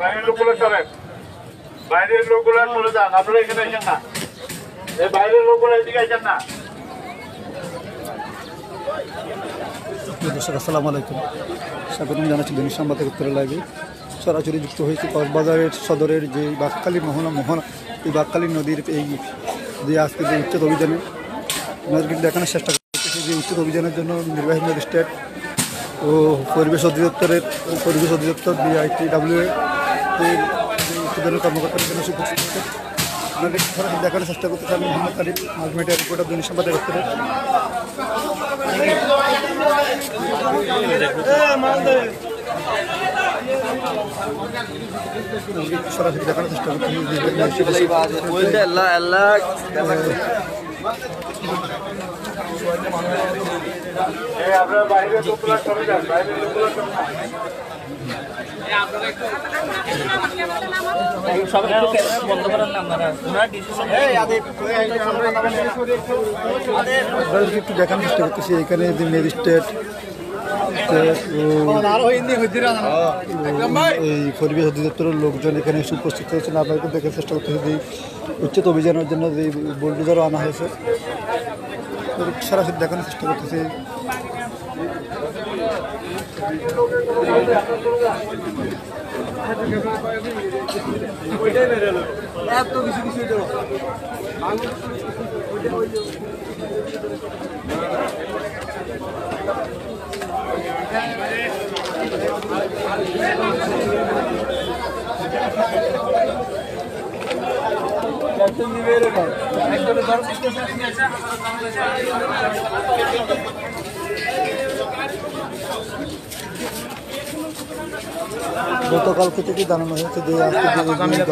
বাইরের লোকগুলো সরেন, বাইরের লোকগুলো সরে যান, আপনারা এখানে আসেন না, এই বাইরের লোকগুলো এদিকে আসেন না। দর্শক আসসালামু আলাইকুম, স্বাগতম জানাচ্ছি দৈনিক সংবাদ উত্তর লাইভে। সরাসরি যুক্ত হয়েছে কক্সবাজারের সদরের যে বাঁকখালী মোহনা এই বাঁকখালী নদীর এই যে আজকে যে উচ্ছেদ অভিযানে আমাদেরকে দেখানোর চেষ্টা করতেছে যে উচ্ছেদ অভিযানের জন্য নির্বাহী ম্যাজিস্ট্রেট ও পরিবেশ অধিদপ্তর BITW এর উচ্ছেদের কর্মকর্তারা এখানে উপস্থিত হচ্ছে। আপনাদের সরাসরি দেখানোর চেষ্টা করতেছে আমি মোহাম্মদ আলী, মাল্টিমিডিয়া রিপোর্টার দৈনিক সংবাদ দপ্তরের। সরাসরি দেখানোর চেষ্টা করতেছি আপনারা বাইরের লোকগুলো সরে যান, বাইরের লোকগুলো একটু দেখানোর চেষ্টা করতেছি এখানে যে ম্যাজিস্ট্রেট এই পরিবেশ অধিদপ্তরের লোকজন এখানে এসে উপস্থিত হয়েছেন। আপনাদেরকে দেখার চেষ্টা করতেছি যে উচ্ছেদ অভিযানের জন্য যে বুলডোজারও আনা হয়েছে, সরাসরি দেখানোর চেষ্টা করতেছি। গতকালকে থেকে জানানো হয়েছে যে আজকে দখলমুক্ত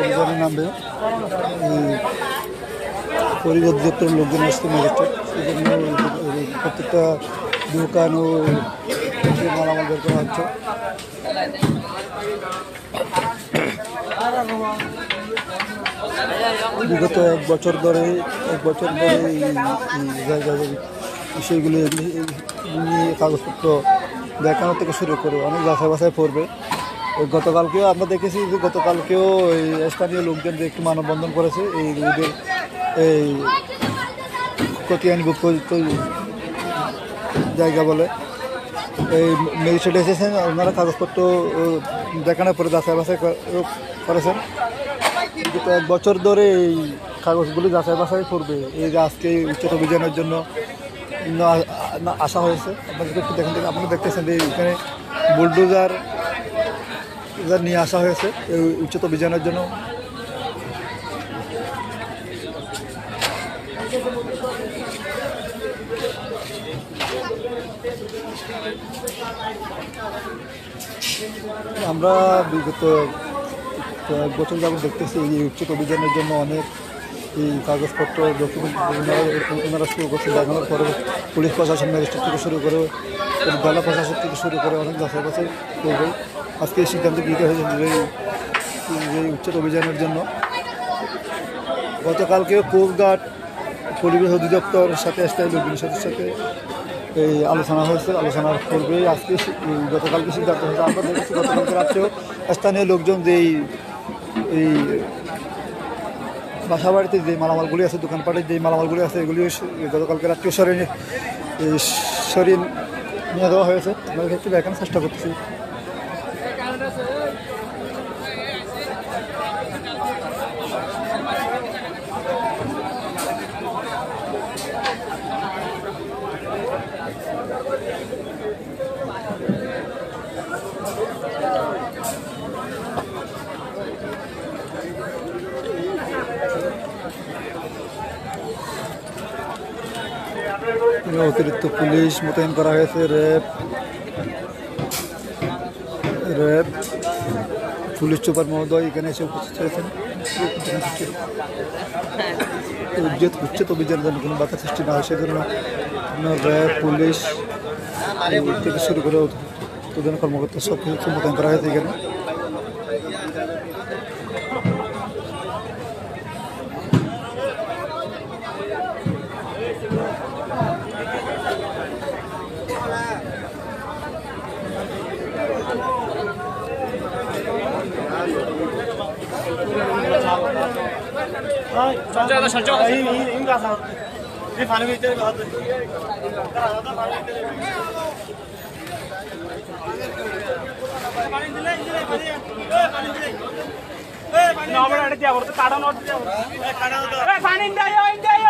অভিযানে নামবে পরিবেশ অধিদপ্তরের লোকজন আসছে ম্যাজিস্ট্রেট, সেই জন্য প্রত্যেকটা দোকান ও মালামাল বের করা হচ্ছে। বিগত এক বছর ধরে এই বিষয়গুলি নিয়ে কাগজপত্র দেখানো থেকে শুরু করে অনেক যাচাই বাছাই করবে। গতকালকেও আমরা দেখেছি যে গতকালকেও এই স্থানীয় লোকজন যে একটু মানববন্ধন করেছে এই রোদের এই কতিয়ানভুক্ত জায়গা বলে। এই ম্যাজিস্ট্রেট এসেছেন, ওনারা কাগজপত্র দেখানোর পরে যাচাই বাছাই করেছেন। কিন্তু এক বছর ধরে এই কাগজগুলি যাচাই বাছাই করবে এই যে আজকে উচ্ছেদ অভিযানের জন্য আসা হয়েছে। আপনাদেরকে একটু দেখেন, আপনারা দেখতেছেন যে এখানে বুলডোজার নিয়ে আসা হয়েছে এই উচ্ছেদ অভিযানের জন্য। আমরা বিগত এক বছর যাবত দেখতেছি এই উচ্ছেদ অভিযানের জন্য অনেক এই কাগজপত্র ডকুমেন্ট ওনারা শুরু করছে দেখানোর পরে পুলিশ প্রশাসন ম্যাজিস্ট্রেট থেকে শুরু করে জেলা প্রশাসন থেকে শুরু করে অনেক যাচাই বাছাই করবে। আজকে এই সিদ্ধান্ত গৃহীত হয়েছে যে উচ্ছেদ অভিযানের জন্য। গতকালকে কোস্টগার্ড পরিবেশ অধিদপ্তরের সাথে স্থায়ী লোকজনের সাথে এই আলোচনা হয়েছে, আলোচনার পূর্বে আজকে গতকালকে সিদ্ধান্ত হয়েছে। আমরা দেখেছি গতকালকে রাত্রেও স্থানীয় লোকজন যে এই বাসা বাড়িতে যে মালামালগুলি আছে, দোকানপাটের যে মালামালগুলি আছে, এগুলি গতকালকে রাত্রেও সরিয়ে নিয়ে দেওয়া হয়েছে। আমরা একটু দেখানোর চেষ্টা করতেছি। অতিরিক্ত পুলিশ মোতায়েন করা হয়েছে, র্যাব পুলিশ সুপার মহোদয় এখানে এসে উপস্থিত হয়েছেন। উচ্ছেদ অভিযানের জন্য কোনো বাধা সৃষ্টি না হয় সেজন্য র্যাব পুলিশ থেকে শুরু করে উদ্বোধন কর্মকর্তা সব কিছু মোতায়েন করা হয়েছে এখানে।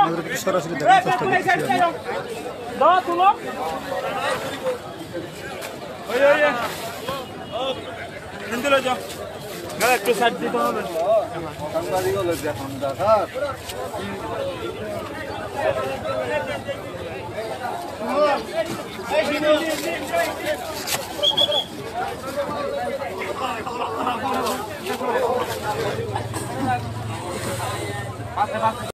আমাদেরকে সরাসরি দেখার চেষ্টা করতেছি আমি। একটু সাইড দিতে হবে। সাংবাদিক হলো এখন দেখা